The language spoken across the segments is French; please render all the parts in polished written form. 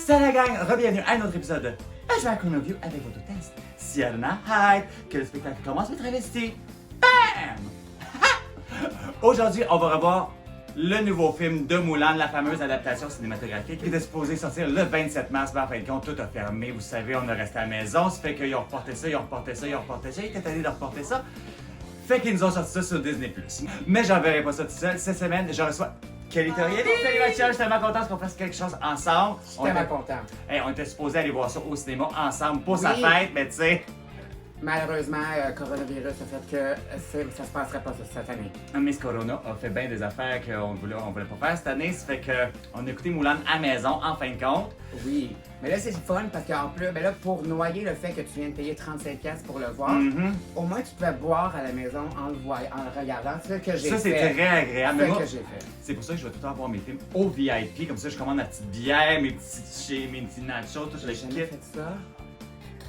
Salut la gang, bienvenue à un autre épisode de Drag Queen Review avec votre test Sierra Hyde. Que le spectacle commence le travesti. Bam! Aujourd'hui, on va revoir le nouveau film de Mulan, la fameuse adaptation cinématographique qui était supposée sortir le 27 mars, mais en fin de compte, tout a fermé. Vous savez, on a resté à la maison, ça fait qu'ils ont reporté ça, ils ont reporté ça, ils ont reporté ça, ils étaient allés de reporter ça. Fait qu'ils nous ont sorti ça sur Disney+. Mais j'enverrai pas ça tout seul. Cette semaine, je reçois Kelly Torielli. Salut Mathieu, je suis tellement contente qu'on fasse quelque chose ensemble. Je suis tellement content. Hey, on était supposés aller voir ça au cinéma ensemble pour sa fête, mais tu sais... Malheureusement, coronavirus a fait que ça se passerait pas cette année. Miss Corona a fait bien des affaires qu'on voulait pas faire cette année. Ça fait qu'on a écouté Mulan à la maison, en fin de compte. Oui, mais là c'est fun parce qu'en plus, ben là, pour noyer le fait que tu viens de payer 35$ pour le voir, au moins tu pouvais boire à la maison en le regardant. C'est ce que j'ai fait. Ça, c'est très agréable. C'est ce que j'ai fait. C'est pour ça que je vais tout le temps voir mes films au VIP. Comme ça, je commande ma petite bière, mes petits nachos, tout J'ai jamais fait ça.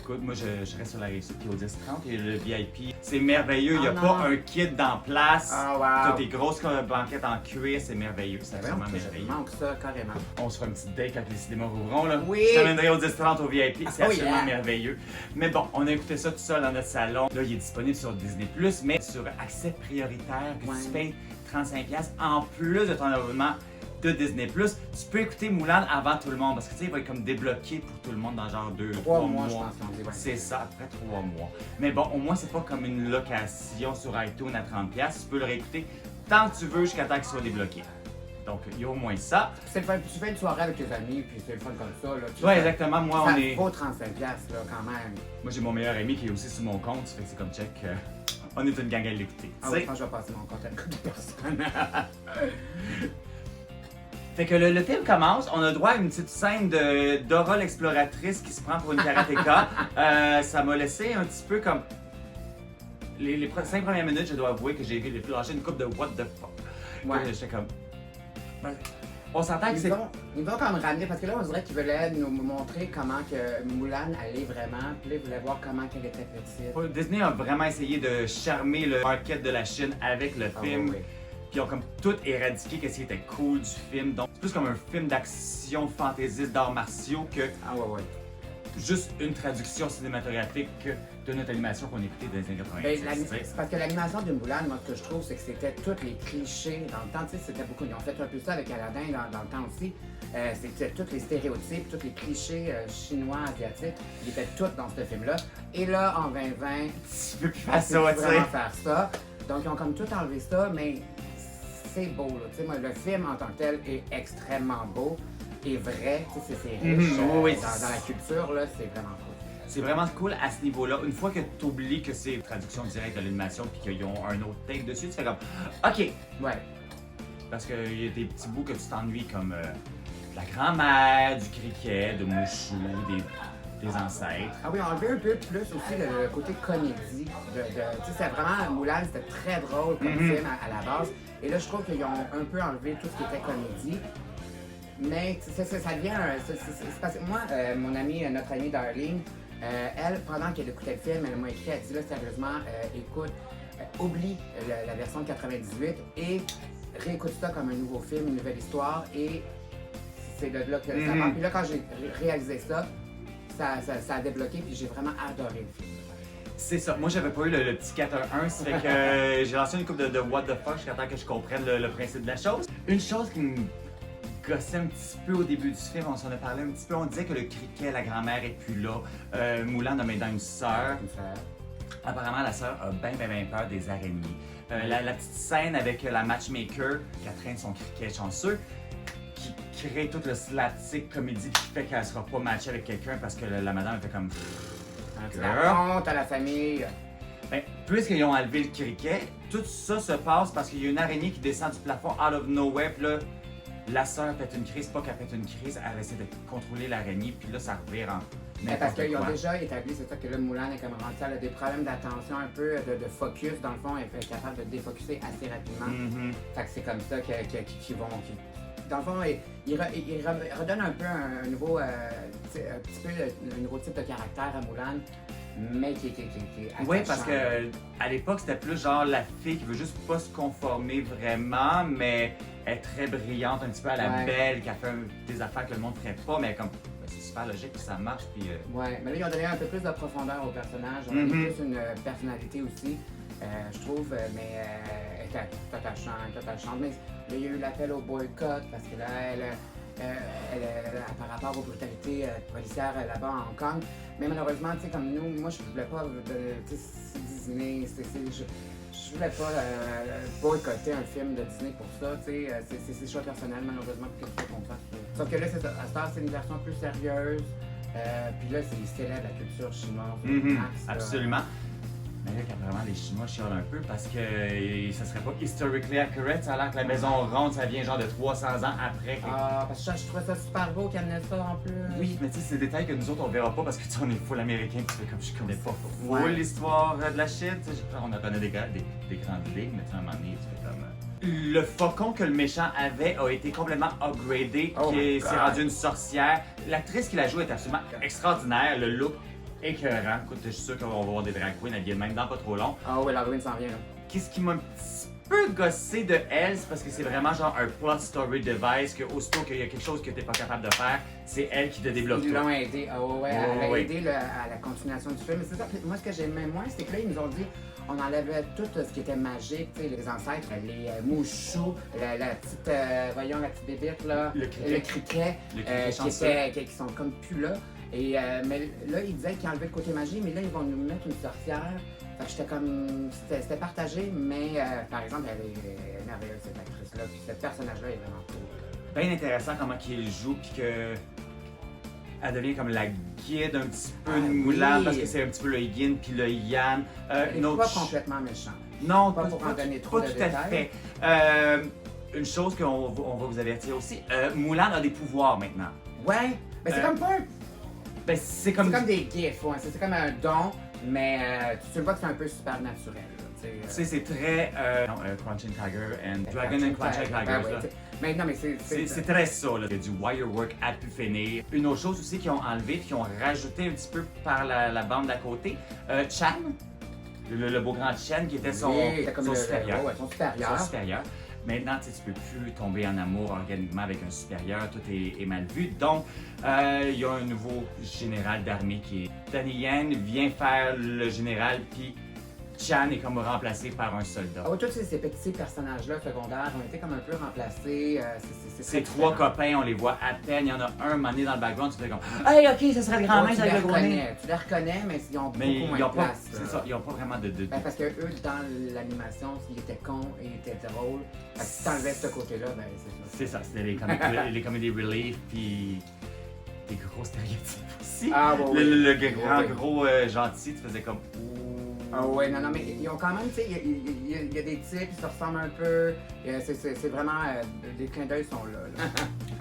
Écoute, moi, je reste sur la réussite, puis au 10-30, et le VIP, c'est merveilleux. Il n'y a non. pas un kit dans place. Ah, wow. T'as des grosses banquettes en cuir, c'est merveilleux. C'est vraiment merveilleux. Je manque ça, carrément. On se fera une petite date quand les cinémas rouvriront, là. Oui. Je t'amènerai au 10-30 au VIP, c'est absolument yeah. merveilleux. Mais bon, on a écouté ça tout seul dans notre salon. Là, il est disponible sur Disney+, mais sur accès prioritaire, que tu payes 35$ en plus de ton abonnement de Disney+. Tu peux écouter Mulan avant tout le monde parce que tu sais, il va être comme débloqué pour tout le monde dans genre 2-3 mois. Je pense qu'on dit, ouais. C'est ça, après 3 mois. Mais bon, au moins, c'est pas comme une location sur iTunes à 30$. Tu peux le réécouter tant que tu veux jusqu'à temps qu'il soit débloqué. Donc, il y a au moins ça. C'est le fun. Tu fais une soirée avec tes amis, puis c'est le fun comme ça. Là. Ouais, exactement. Moi, on est. Ça vaut 35$ là, quand même. Moi, j'ai mon meilleur ami qui est aussi sur mon compte. Fait que c'est comme check. On est une gang à l'écouter. Ah ouais, je pense que je vais passer mon compte à beaucoup de personnes. Fait que le film commence, on a droit à une petite scène de Dora l'exploratrice qui se prend pour une karatéka. Ça m'a laissé un petit peu comme... Les 5 premières minutes, je dois avouer que j'ai lâché une coupe de what the fuck. Ouais. J'étais comme... On s'entend que c'est... Ils vont comme ramener, parce que là, on dirait qu'ils voulaient nous montrer comment que Mulan allait vraiment, puis là, ils voulaient voir comment qu'elle était petite. Disney a vraiment essayé de charmer le market de la Chine avec le film. Oui. Puis ils ont comme tout éradiqué qu'est-ce qui était cool du film. Donc c'est plus comme un film d'action fantaisiste d'arts martiaux que juste une traduction cinématographique de notre animation qu'on écoutait dans les années 90. C'est parce que l'animation de Mulan, moi, ce que je trouve, c'est que c'était tous les clichés. Dans le temps, tu sais, c'était beaucoup. Ils ont fait un peu ça avec Aladdin dans le temps aussi. C'était tous les stéréotypes, tous les clichés chinois, asiatiques. Ils étaient tous dans ce film-là. Et là, en 2020, tu peux plus faire ça, tu sais. Vraiment faire ça. Donc, ils ont comme tout enlevé ça, mais c'est beau, là. Tu sais, moi, le film en tant que tel est extrêmement beau et vrai. Tu sais, c'est riche dans la culture, là, c'est vraiment cool. C'est vraiment cool à ce niveau-là. Une fois que tu oublies que c'est traduction directe de l'animation puis qu'ils ont un autre take dessus, tu fais comme OK. Ouais. Parce qu'il y a des petits bouts que tu t'ennuies comme la grand-mère, du criquet, de Mouchou, des ancêtres. Ah oui, on enlevé un peu plus aussi le côté comédie. Tu sais, c'est vraiment, Mulan, c'était très drôle comme film à la base. Et là, je trouve qu'ils ont un peu enlevé tout ce qui était comédie. Mais ça devient c'est parce que moi, mon amie, notre amie Darling, elle, pendant qu'elle écoutait le film, elle m'a écrit, elle dit là, sérieusement, écoute, oublie la version de 98 et réécoute ça comme un nouveau film, une nouvelle histoire. Et c'est de là que ça part. Puis là, quand j'ai réalisé ça a débloqué, puis j'ai vraiment adoré le film. C'est ça. Moi, j'avais pas eu le petit 4-1, ça fait que j'ai lancé une coupe de what the fuck jusqu'à temps que je comprenne le principe de la chose. Une chose qui me gossait un petit peu au début du film, on s'en a parlé un petit peu, on disait que le criquet, la grand-mère est plus là. Mulan a maintenant une sœur. Apparemment, la sœur a bien peur des araignées. La petite scène avec la matchmaker qui traîne son criquet chanceux, qui crée tout le slapstick comédie qui fait qu'elle sera pas matchée avec quelqu'un parce que la madame fait comme... La honte à la famille. Ben, puisqu'ils ont enlevé le criquet, tout ça se passe parce qu'il y a une araignée qui descend du plafond out of nowhere, puis là, la sœur fait une crise, pas qu'elle fait une crise, elle essaie de contrôler l'araignée, puis là, ça revire en n'importe parce qu'ils quoi. ont déjà établi, c'est ça que là, Mulan est comme rendu, elle a des problèmes d'attention un peu, de focus, dans le fond, elle est capable de défocuser assez rapidement. Fait que c'est comme ça qu'ils vont... Dans le fond, il redonne un peu un nouveau, un petit peu un nouveau type de caractère à Mulan, mais qui est oui, parce que à l'époque, c'était plus genre la fille qui veut juste pas se conformer vraiment, mais elle est très brillante, un petit peu à la belle, qui a fait des affaires que le monde ferait pas, mais comme c'est super logique, puis ça marche, puis... Ouais, mais là, ils ont donné un peu plus de profondeur au personnage. On a mis plus une personnalité aussi, je trouve, mais elle était attachante. Mais là, il y a eu l'appel au boycott parce que là, par rapport aux brutalités policières là-bas à Hong Kong. Mais malheureusement, tu sais, comme nous, moi, je voulais pas Disney, je voulais pas boycotter un film de Disney pour ça, tu sais, c'est ses choix personnels, malheureusement, que tu fais qu'on fasse. Sauf que là, c'est ça, à cette heure, c'est une version plus sérieuse, puis là, il célèbre la culture chinoise. Max, absolument. Mais là, vraiment, les Chinois chialent un peu parce que ça serait pas historically accurate, ça a l'air que la maison ronde, ça vient genre de 300 ans après. Ah, parce que je trouvais ça super beau qu'il amenait ça en plus. Oui, mais tu sais, c'est des détails que nous autres, on verra pas parce que tu sais, on est full américain, tu fais comme je connais pas full l'histoire de la Chine. On en connaît des grandes lignes, mais tu sais, à un moment donné, tu fais comme. Le faucon que le méchant avait a été complètement upgradé, qui s'est rendu une sorcière. L'actrice qui la joue est absolument extraordinaire, le look écœurant. Écoute, je suis sûr qu'on va voir des drag queens habillées même dans pas trop long. Ah oui, l'Halloween s'en vient là. Qu'est-ce qui m'a un petit peu gossé de elle, c'est parce que c'est vraiment genre un plot story device que aussitôt qu'il y a quelque chose que t'es pas capable de faire, c'est elle qui te débloque tout. Ils l'ont aidé, elle a aidé à la continuation du film. Mais c'est ça, moi ce que j'aimais moins, c'est que là ils nous ont dit on enlevait tout ce qui était magique, tu sais, les ancêtres, les mouchous, la petite, voyons, la petite bébête là, le criquet, qui sont comme plus là. Et, mais là, ils disaient qu'ils enlevaient le côté magie, mais là, ils vont nous mettre une sorcière. Fait que j'étais comme. C'était partagé, mais par exemple, elle est merveilleuse, cette actrice-là. Puis ce personnage-là est vraiment cool. Bien intéressant comment qu'il joue, puis que. Elle devient comme la guide un petit peu de Mulan, parce que c'est un petit peu le yin puis le yan. Elle n'est pas complètement méchant. Non, pas pour en donner trop de détails. Tout à fait. Une chose qu'on va vous avertir aussi, Mulan a des pouvoirs maintenant. Ouais, mais c'est comme pas. Ben, c'est comme des gifs, ouais. C'est comme un don, mais tu le vois que c'est un peu supernaturel. Tu sais, c'est très Crouching Tiger and Dragon and Crouching Tiger. Mais non, mais c'est très ça, là. Il y a du wire work à pu finir. Une autre chose aussi qu'ils ont enlevé et qu'ils ont rajouté un petit peu par la bande d'à côté, Chan, le beau grand Chan qui était son supérieur. Son supérieur. Maintenant, tu peux plus tomber en amour organiquement avec un supérieur, tout est mal vu. Donc, il y a un nouveau général d'armée qui est Donnie Yen, vient faire le général, puis Chan est comme remplacé par un soldat. Ah oui, tous ces petits personnages-là secondaires ont été comme un peu remplacés. Ces trois copains, on les voit à peine. Il y en a un mané dans le background, tu fais comme « Hey, ok, ça serait le grand-mère avec le gros nez. » Tu les reconnais, mais ils ont beaucoup moins de place. C'est ça, ils n'ont pas vraiment de... parce que eux, dans l'animation, ils étaient cons et ils étaient drôles. Si t'enlevais ce côté-là, ben c'est ça. C'est ça, c'était les comédies relief, puis des gros stéréotypes aussi. Ah, ouais, le gros gentil, tu faisais comme... Ah ouais, non, mais ils ont quand même, tu sais, il y a des types, ils se ressemblent un peu. C'est vraiment, les clins d'œil sont là.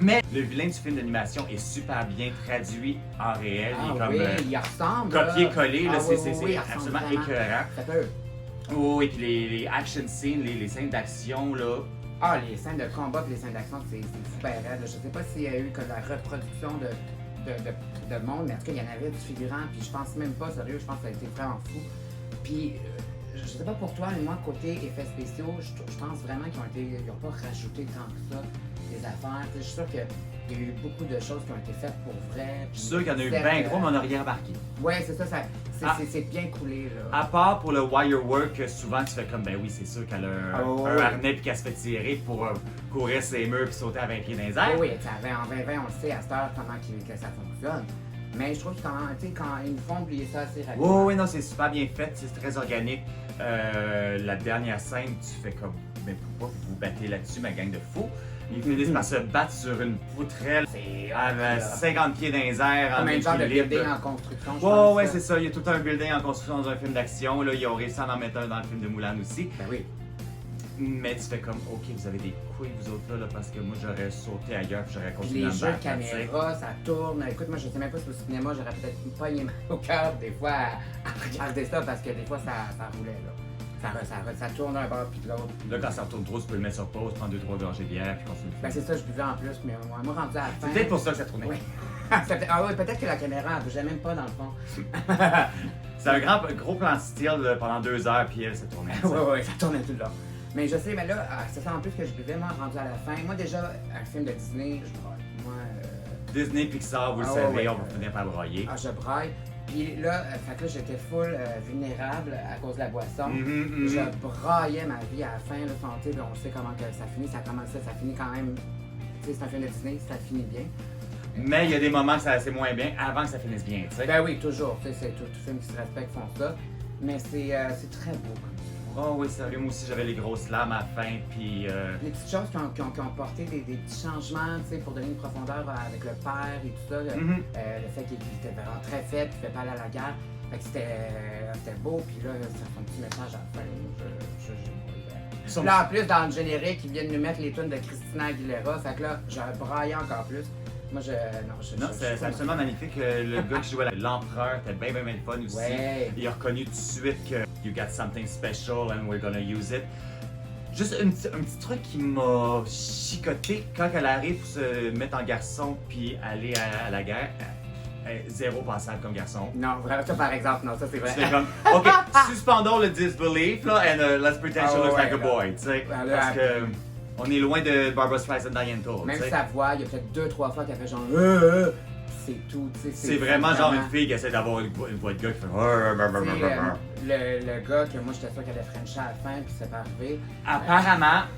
Mais le vilain du film d'animation est super bien traduit en réel. Il ressemble. Copié-collé, c'est absolument écœurant. Ça peut. Oui, puis les action scenes, les scènes d'action, là. Ah, les scènes de combat et les scènes d'action, c'est super raide. Je sais pas s'il y a eu que la reproduction de monde, mais en tout cas, il y en avait du figurant, puis je pense même pas, sérieux, je pense que ça a été vraiment fou. Puis, je sais pas pour toi, mais moi, côté effets spéciaux, je pense vraiment qu'ils n'ont pas rajouté tant que ça des affaires. Je suis sûr qu'il y a eu beaucoup de choses qui ont été faites pour vrai. Je suis sûr qu'il y en a eu bien gros, mais on n'a rien remarqué. Ouais, c'est ça, c'est bien coulé, là. À part pour le wire work, souvent tu fais comme, ben oui, c'est sûr qu'elle a un harnais puis qu'elle se fait tirer pour courir ses murs puis sauter à 20 pieds dans les airs. Oui, en 2020, on le sait à cette heure comment que ça fonctionne. Mais je trouve que quand ils font oublier ça assez rapidement. Oui, non, c'est super bien fait, c'est très organique. La dernière scène, tu fais comme, mais pourquoi vous vous battez là-dessus, ma gang de fous? Ils finissent par se battre sur une poutrelle à 50 pieds dans les airs. Comme un genre de building en construction, je pense. Ouais, c'est ça. Il y a tout un building en construction dans un film d'action. Là, ils ont réussi à en mettre un dans le film de Mulan aussi. Ben oui. Mais tu fais comme, ok, vous avez des couilles, vous autres là, parce que moi j'aurais sauté ailleurs puis j'aurais continué à me battre. Les jeux de caméra, ça tourne. Écoute, moi je sais même pas si au cinéma j'aurais peut-être pas mal au cœur des fois à regarder ça parce que des fois ça roulait là. Ça tourne d'un bord puis de l'autre. Là, quand ça retourne trop, tu peux le mettre sur pause, prendre 2-3 gorgées de bière puis continuer. Ben c'est ça, je buvais en plus, mais moi rendu à la fin. C'est peut-être pour ça que ça tournait. Oui. Ah oui, peut-être que la caméra elle bougeait même pas dans le fond. C'est un gros plan de style pendant 2 heures puis elle se tournait. Oui, ça tournait tout le long. Mais je sais, mais là, c'est ça en plus que je buvais, moi, rendu à la fin. Moi, déjà, un film de Disney, Disney, Pixar, vous le Ah, savez, ouais. on va finir par broyer. Ah, je braille. Puis là, fait que là, j'étais full vulnérable à cause de la boisson. Mhm. Je braillais ma vie à la fin, là, santé, on sait comment que ça finit, ça finit quand même. Tu sais, c'est un film de Disney, ça finit bien. Mais il y a des moments que c'est moins bien avant que ça finisse bien, tu sais. Ben oui, toujours, tu sais, c'est tout film qui se respecte font ça. Mais c'est très beau comme ça. Oh oui, sérieux, moi aussi j'avais les grosses larmes à la fin, puis... Les petites choses qui ont porté des petits changements, tu sais, pour donner une profondeur avec le père et tout ça. Mhm. Le fait qu'il était vraiment très faible, qu'il ne fait pas aller à la guerre. Fait que c'était beau, puis là, ça fait un petit message à la fin. Son- Là, en plus, dans le générique, ils viennent nous mettre les tunes de Christina Aguilera. Fait que là, j'ai braillé encore plus. Moi, Non, c'est absolument magnifique. Le gars qui jouait l'empereur était bien le fun aussi. Ouais. Il a reconnu tout de suite que you got something special and we're gonna use it. Juste un petit truc qui m'a chicoté quand elle arrive pour se mettre en garçon puis aller à la guerre. Zéro passable comme garçon. Non, vraiment, ça par exemple, non, ça c'est vrai. C'était comme, OK, suspendons le disbelief là, and let's pretend she Ah, looks ouais, like a là. boy, tu sais. Ah, là, Parce que on est loin de Barbra Streisand Diane Toll, tu Même sais. sa voix, il y a peut-être 2-3 fois qu'elle fait genre c'est tout, tu sais. C'est vraiment genre une fille qui essaie d'avoir une voix de gars qui fait. Tu sais, le gars que moi j'étais sûr qu'elle allait Frencher à la fin, puis c'est pas arrivé.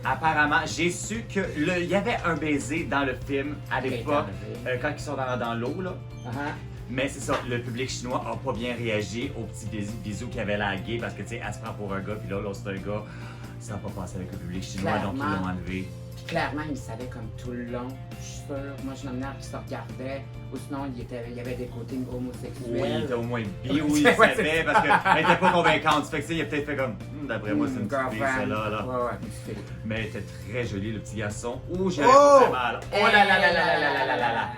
Apparemment, j'ai su que il y avait un baiser dans le film à l'époque, quand ils sont dans l'eau là. Uh-huh. Mais c'est ça, le public chinois a pas bien réagi aux petits bisous qu'il y avait là à Gay parce que tu sais, elle se prend pour un gars, puis là, l'autre c'est un gars. Ça n'a pas passé avec le public chinois, donc ils Clairement. l'ont enlevé. Puis clairement, il savait comme tout le long, je suis sûr. Moi, je nominais qui se regardait, ou sinon, il y avait des côtés homosexuels. Oui, il était au moins bi, oui, il Ouais, savait c'est parce qu'elle était pas convaincante. Fait que tu sais, il a peut-être fait comme, d'après moi, c'est une petite fille, girlfriend. celle-là. Là. Ouais, petite fille. Mais elle était très jolie, le petit garçon. Ouh, j'ai Oh! fait mal. Oh là là là là là là là là là.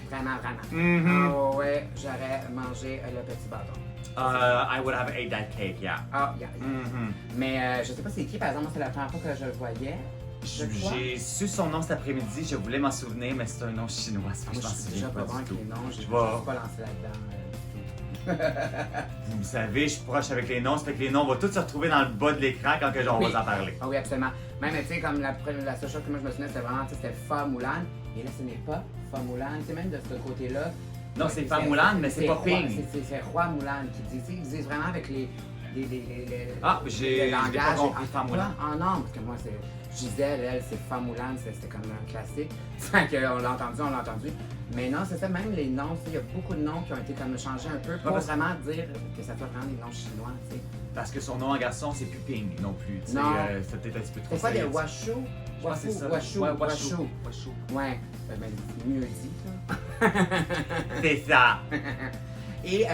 Vraiment, vraiment. Mhm. Oh ouais, j'aurais mangé le petit bâton. I would have ate that cake, yeah. Ah, yeah. Mhm. Mais je sais pas c'est qui, par exemple, moi c'est la première fois que je le voyais. Je crois. J'ai su son nom cet après-midi, je voulais m'en souvenir, mais c'est un nom chinois, ça, Moi, je m'en je suis déjà souviens pas pas bon du avec tout. les noms, je Je ne vais- suis pas lancé là-dedans. Vous savez, je suis proche avec les noms, ça fait que les noms vont tous se retrouver dans le bas de l'écran quand que on Oui. va en parler. Ah oui, absolument. Même, tu sais, comme la seule chose que moi je me souvenais, c'était vraiment, tu sais, c'était Fa Mulan. Et là, ce n'est pas Fa Mulan. Tu sais, même de ce côté-là. Non, c'est Fa Mulan, mais c'est pas Roi- Ping. C'est Roi Mulan qui dit, tu sais, ils disent vraiment avec les Ah, le j'ai pas langage. compris Fa Mulan. Ah non, parce que moi, c'est Gisèle, elle, c'est Fa Mulan, c'était comme un classique. Fait qu'on l'a entendu. Mais non, c'est ça, même les noms, tu sais, il y a beaucoup de noms qui ont été comme changés un peu pour parce- vraiment dire que ça soit vraiment des noms chinois, tu sais. Parce que son nom en garçon, c'est plus Ping non plus. Tu sais, Non. c'est peut-être un petit peu trop C'est pas des sérieux. Washu? Je pense que c'est ça. Washu. Ouais, Washu. Washu. Ouais, ben, c'est mieux dit, ça. C'est ça. Et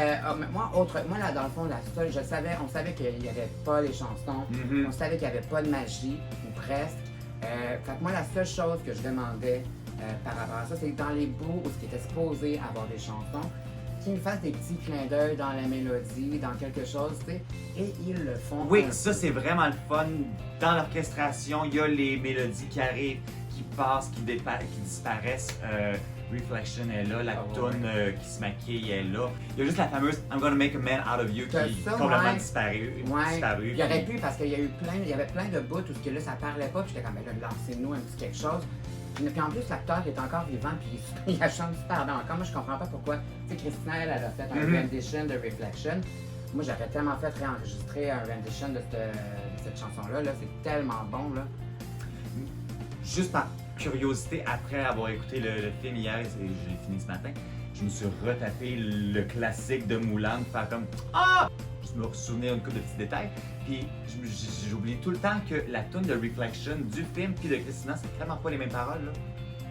moi, là, dans le fond, on savait qu'il n'y avait pas les chansons, Mhm. on savait qu'il n'y avait pas de magie, ou presque. Fait que moi, la seule chose que je demandais par rapport à ça, c'est que dans les bouts où ce qui était supposé avoir des chansons, qu'ils me fassent des petits clins d'œil dans la mélodie, dans quelque chose, tu sais, et ils le font. Oui, un ça peu. c'est vraiment le fun. Dans l'orchestration, il y a les mélodies qui arrivent, qui passent, qui disparaissent. Reflection est là, la Ah ouais. toune qui se maquille est là. Il y a juste la fameuse I'm gonna make a man out of you qui T'as est ça, complètement ouais. disparu. Ouais, il y aurait puis- pu parce qu'il y avait plein de bouts où ce que là ça parlait pas, puis j'étais comme, mais là, lancez-nous un petit quelque chose. Puis en plus, l'acteur est encore vivant, puis il chante super bien encore. Moi, je comprends pas pourquoi. Tu sais, Christina, elle a fait un Mhm. rendition de Reflection. Moi, j'aurais tellement fait réenregistrer un rendition de cette chanson-là. Là. C'est tellement bon, là. Juste par curiosité, après avoir écouté le film hier, et j'ai fini ce matin, je me suis retapé le classique de Moulin, de faire comme Ah! Je me souvenir une couple de petits détails. Puis j'oublie tout le temps que la tune de Reflection du film puis de Christina, c'est vraiment pas les mêmes paroles. Là.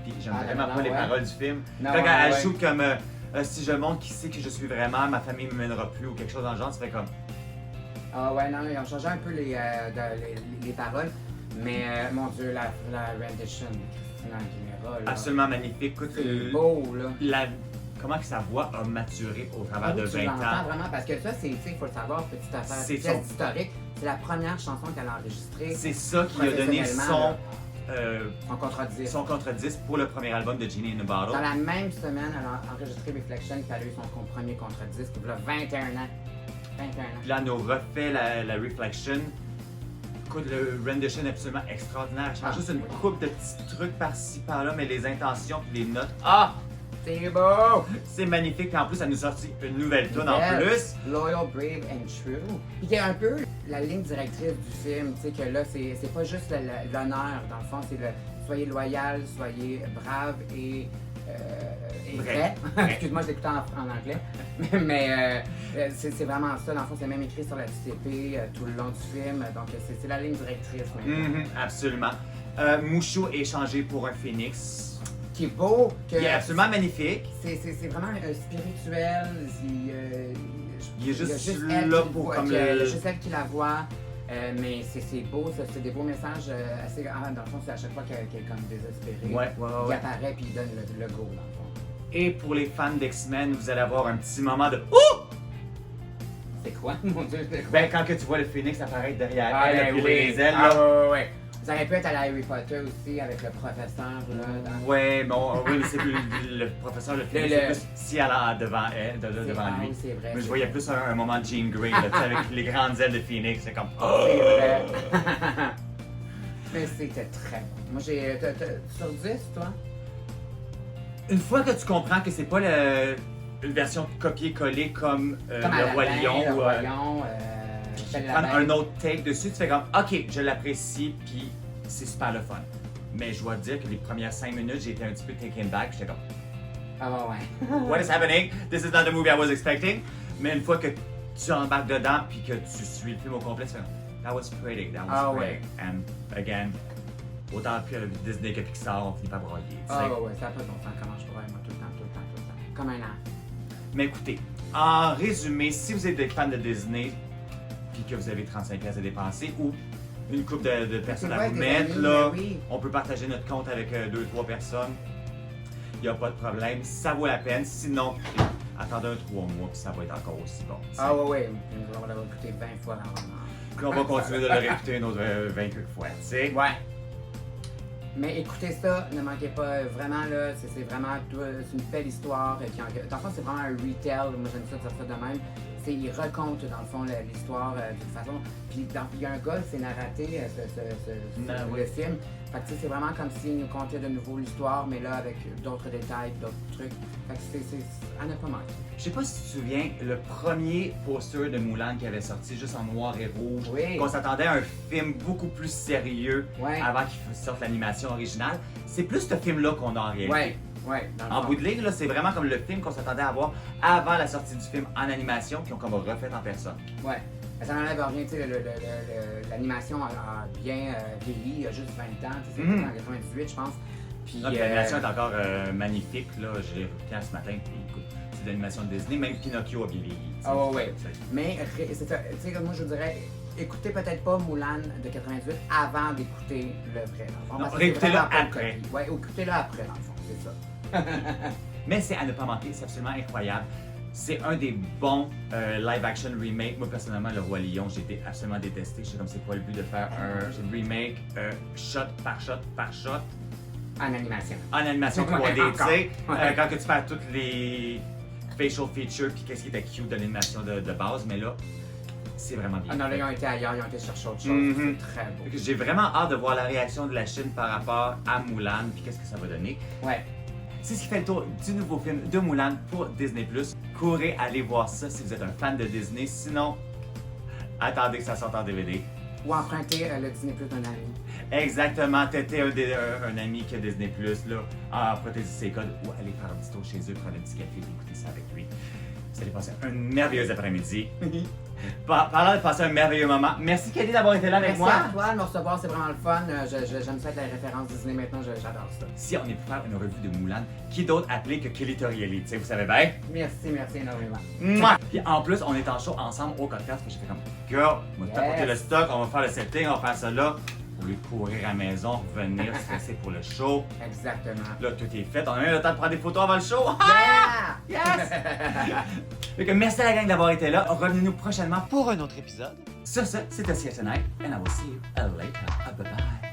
Puis j'aime Ah, vraiment non, pas les ouais. paroles du film. Non, Quand elle ouais. joue comme si je montre qui c'est que je suis vraiment, ma famille me mènera plus ou quelque chose dans le genre, ça fait comme Ah ouais, non, ils ont changé un peu les paroles. Mais mon Dieu, la rendition de Christina Aguilera, là. absolument magnifique. Écoute, C'est beau, là. comment que sa voix a maturé au travers Ah oui, de tu 20 l'entends ans. vraiment, parce que ça, c'est, tu sais, il faut le savoir, petite affaire, C'est pièce son- historique. C'est la première chanson qu'elle a enregistrée. C'est ça qui a donné Professionnellement, son En contre-disque. son contre-disque pour le premier album de Genie in a Bottle. Dans la même semaine, elle a enregistré Reflection, qui a eu son premier contre-disque, il y a 21 ans. 21 ans. Puis là, elle nous refait la Reflection. Écoute, le rendition est absolument extraordinaire. Elle change Ah, juste une oui. couple de petits trucs par-ci, par-là, mais les intentions puis les notes. Ah! c'est beau! C'est magnifique. Puis en plus, ça nous sortit une nouvelle tune en Belle. plus. Loyal, Brave and True. Puis qui est un peu la ligne directrice du film, tu sais, que là, c'est pas juste l'honneur, dans le fond, c'est le soyez loyal, soyez brave et vrai. Excuse-moi, je l'écoutais en anglais. Mais c'est vraiment ça, dans le fond, c'est même écrit sur la petite épée tout le long du film. Donc, c'est la ligne directrice maintenant. Absolument. Mushu est changé pour un phénix. Qui est beau. Qui est absolument magnifique. C'est vraiment spirituel. Il est juste elle là qui pour voit, comme il y a le... juste elle qui la voit. Mais c'est beau, ça, c'est des beaux messages assez. Dans le fond, c'est à chaque fois qu'elle est comme désespérée. Ouais. Il apparaît puis il donne le go, dans le fond. Et pour les fans d'X-Men, vous allez avoir un petit moment de ouh! C'est quoi, mon Dieu? Ben, quand que tu vois le phénix apparaître derrière elle, ben puis oui. les ailes, là. Ouais. Ça aurait pu être à la Harry Potter aussi, avec le professeur, là. Ouais, bon, oui, mais c'est plus le professeur, le phénix, c'est plus si elle a devant elle, devant lui. Oui, c'est vrai. Mais je voyais plus un moment de Jean Grey, là, tu sais, avec les grandes ailes de phénix, c'est comme... C'est vrai. Mais c'était très bon. Moi, j'ai. Sur 10, toi? Une fois que tu comprends que c'est pas une version copier-coller comme, le Roi Lion le ou Roi Lion, prendre un autre take dessus, tu fais comme ok, je l'apprécie, puis c'est super le fun. Mais je dois te dire que les premières 5 minutes, j'ai été un petit peu taken back, j'étais comme Ah ouais. what is happening? This is not the movie I was expecting. Mais une fois que tu embarques dedans, puis que tu suis le film au complet, tu fais comme that was pretty, that was great. And again, autant que Disney que Pixar, on finit par broyer. Tu sais. Ouais, ça n'a pas de bon sens. Comment je pourrais, moi, tout le temps. Comme un an. Mais écoutez, en résumé, si vous êtes des fans de Disney, puis que vous avez 35$ à dépenser, ou une couple de personnes à vous mettre, là, oui. on peut partager notre compte avec 2-3 personnes. Il n'y a pas de problème. Ça vaut la peine. Sinon, attendez un 3 mois, puis ça va être encore aussi bon. Ah ouais. On va l'avoir écouté 20 fois dans Puis on va continuer de le réécouter une autre 20 fois, tu sais. Ouais. Mais écoutez ça, ne manquez pas, vraiment là, c'est vraiment, c'est une belle histoire. Dans le fond, c'est vraiment un retell, moi j'aime ça dire ça de même. Il raconte dans le fond l'histoire d'une façon. Puis il y a un gars, c'est narraté le film. Fait que c'est vraiment comme s'il nous contait de nouveau l'histoire, mais là avec d'autres détails, d'autres trucs. Fait que c'est à ne pas manquer. Je sais pas si tu te souviens, le premier poster de Mulan qui avait sorti juste en noir et rouge, Oui. qu'on s'attendait à un film beaucoup plus sérieux avant qu'il sorte l'animation originale. C'est plus ce film-là qu'on a en réalité. Ouais. En bout de ligne, là, c'est vraiment comme le film qu'on s'attendait à voir avant la sortie du film en animation, qui ont comme refait en personne. Ouais. Ça n'enlève rien, tu sais, l'animation a bien vieilli, il y a juste 20 ans, c'est en 98, je pense. Puis l'animation est encore magnifique, là, je l'ai écouté ce matin, puis écoute, c'est de l'animation de Disney, même Pinocchio a bien vieilli. Ah ouais. Mais c'est ça, tu sais, moi je dirais, écoutez peut-être pas Mulan de 98 avant d'écouter le vrai. Non, réécoutez-le après. Ouais, écoutez-le après, dans le fond, c'est ça. Mais c'est à ne pas manquer, c'est absolument incroyable. C'est un des bons live-action remakes. Moi, personnellement, Le Roi Lion, j'ai été absolument détesté. Je sais comme c'est quoi le but de faire un remake shot par shot par shot. En animation. En animation 3D, tu sais. Ouais. Quand que tu perds toutes les facial features puis qu'est-ce qui était cute de l'animation de base, mais là, c'est vraiment bien. Ah non, là, ils ont été ailleurs, ils ont été chercher autre chose. C'est très beau. J'ai vraiment hâte de voir la réaction de la Chine par rapport à Mulan puis qu'est-ce que ça va donner. Ouais. C'est ce qui fait le tour du nouveau film de Mulan pour Disney+. Courez aller voir ça si vous êtes un fan de Disney. Sinon, attendez que ça sorte en DVD. Ou emprunter le Disney Plus d'un ami. Exactement, t'étais un ami qui a Disney+, là, emprunter ses codes ou aller faire un petit tour chez eux, prendre un petit café et écouter ça avec lui. Vous allez passer un merveilleux après-midi. Parlant de passer un merveilleux moment, merci Kelly d'avoir été là avec moi. Merci à toi de me recevoir, c'est vraiment le fun. J'aime ça être la référence Disney maintenant, j'adore ça. Si on est pour faire une revue de Mulan, qui d'autre appelé que Kelly Torielli, tu sais, vous savez bien? Merci énormément. Mouah! Puis en plus, on est en show ensemble au podcast, puis j'ai fait comme, girl, on va t'apporter le stock, on va faire le setting, on va faire ça là. Au lieu de courir à la maison, revenir, se laisser pour le show. Exactement. Là, tout est fait. On a même le temps de prendre des photos avant le show. Yeah! Yes! Fait que merci à la gang d'avoir été là. Revenez-nous prochainement pour un autre épisode. Sur ce, c'était CSNI, and I will see you later. Bye bye.